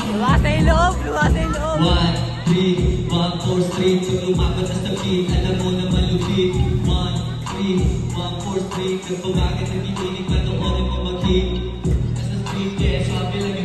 Luwasa yung loob, luwasa yung loob. 1, 3, 1, 4 street. So lumaban na sa beat, alam mo na malupit. 1, 3, 1, 4 street. Nagpabagat, nagbibinig, panoorin mo mag-hit. Nasa street, yeah, sabi lang